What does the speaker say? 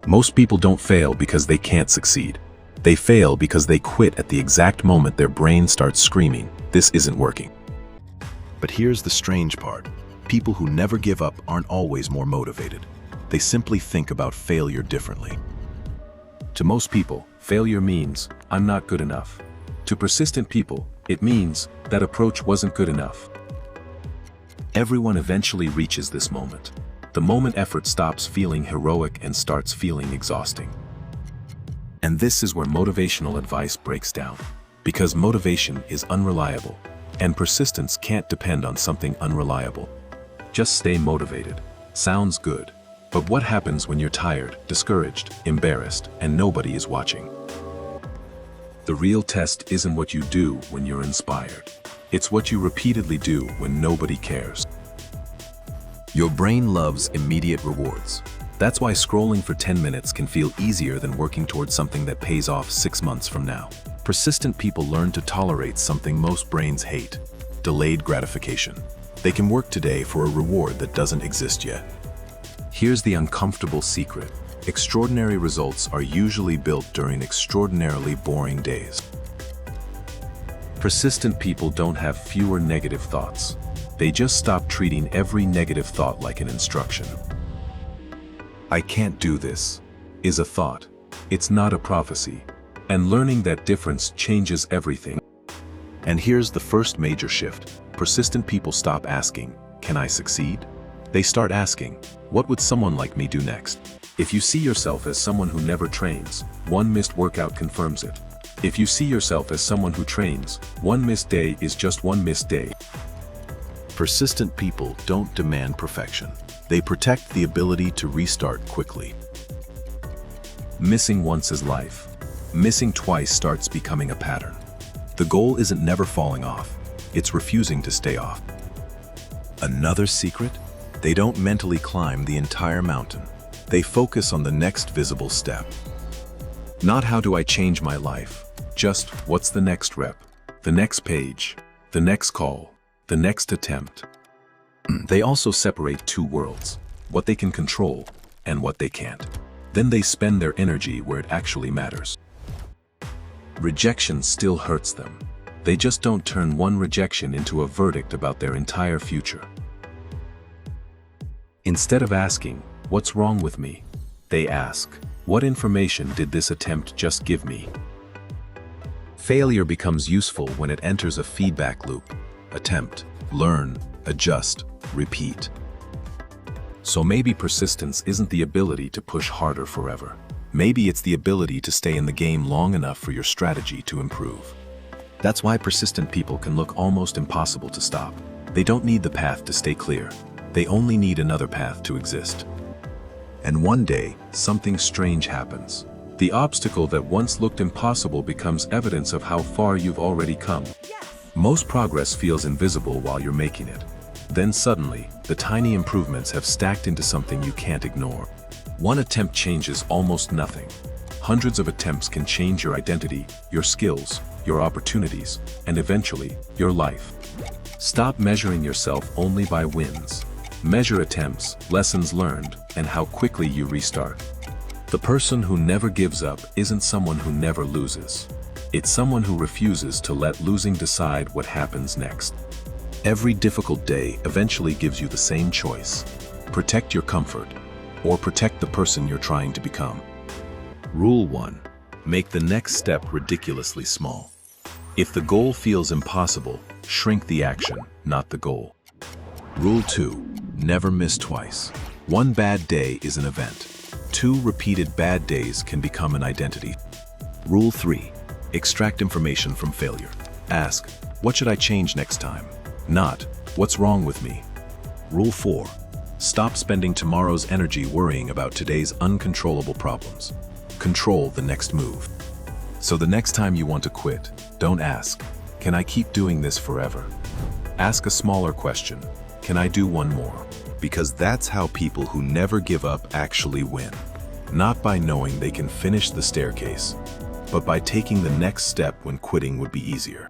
Most people don't fail because they can't succeed. They fail because they quit at the exact moment their brain starts screaming, "This isn't working." But here's the strange part. People who never give up aren't always more motivated. They simply think about failure differently. To most people, failure means, "I'm not good enough." To persistent people, it means, "That approach wasn't good enough." Everyone eventually reaches this moment. The moment effort stops feeling heroic and starts feeling exhausting. And this is where motivational advice breaks down. Because motivation is unreliable, and persistence can't depend on something unreliable. Just stay motivated. Sounds good. But what happens when you're tired, discouraged, embarrassed, and nobody is watching? The real test isn't what you do when you're inspired. It's what you repeatedly do when nobody cares. Your brain loves immediate rewards. That's why scrolling for 10 minutes can feel easier than working towards something that pays off 6 months from now. Persistent people learn to tolerate something most brains hate: delayed gratification. They can work today for a reward that doesn't exist yet. Here's the uncomfortable secret. Extraordinary results are usually built during extraordinarily boring days. Persistent people don't have fewer negative thoughts. They just stop treating every negative thought like an instruction. "I can't do this" is a thought. It's not a prophecy. And learning that difference changes everything. And here's the first major shift. Persistent people stop asking, "Can I succeed?" They start asking, "What would someone like me do next?" If you see yourself as someone who never trains, one missed workout confirms it. If you see yourself as someone who trains, one missed day is just one missed day. Persistent people don't demand perfection. They protect the ability to restart quickly. Missing once is life. Missing twice starts becoming a pattern. The goal isn't never falling off. It's refusing to stay off. Another secret? They don't mentally climb the entire mountain. They focus on the next visible step. Not how do I change my life, just what's the next rep, the next page, the next call, the next attempt. They also separate two worlds, what they can control and what they can't. Then they spend their energy where it actually matters. Rejection still hurts them. They just don't turn one rejection into a verdict about their entire future. Instead of asking, "What's wrong with me?" they ask, "What information did this attempt just give me?" Failure becomes useful when it enters a feedback loop. Attempt, learn, adjust, repeat. So maybe persistence isn't the ability to push harder forever. Maybe it's the ability to stay in the game long enough for your strategy to improve. That's why persistent people can look almost impossible to stop. They don't need the path to stay clear. They only need another path to exist. And one day, something strange happens. The obstacle that once looked impossible becomes evidence of how far you've already come. Most progress feels invisible while you're making it. Then suddenly, the tiny improvements have stacked into something you can't ignore. One attempt changes almost nothing. Hundreds of attempts can change your identity, your skills, your opportunities, and eventually, your life. Stop measuring yourself only by wins. Measure attempts, lessons learned, and how quickly you restart. The person who never gives up isn't someone who never loses. It's someone who refuses to let losing decide what happens next. Every difficult day eventually gives you the same choice. Protect your comfort, or protect the person you're trying to become. Rule 1. Make the next step ridiculously small. If the goal feels impossible, shrink the action, not the goal. Rule 2. Never miss twice. One bad day is an event. 2 repeated bad days can become an identity. Rule 3. Extract information from failure. Ask, what should I change next time? Not, what's wrong with me? Rule 4. Stop spending tomorrow's energy worrying about today's uncontrollable problems. Control the next move. So the next time you want to quit, don't ask, "Can I keep doing this forever?" Ask a smaller question, "Can I do one more?" Because that's how people who never give up actually win. Not by knowing they can finish the staircase, but by taking the next step when quitting would be easier.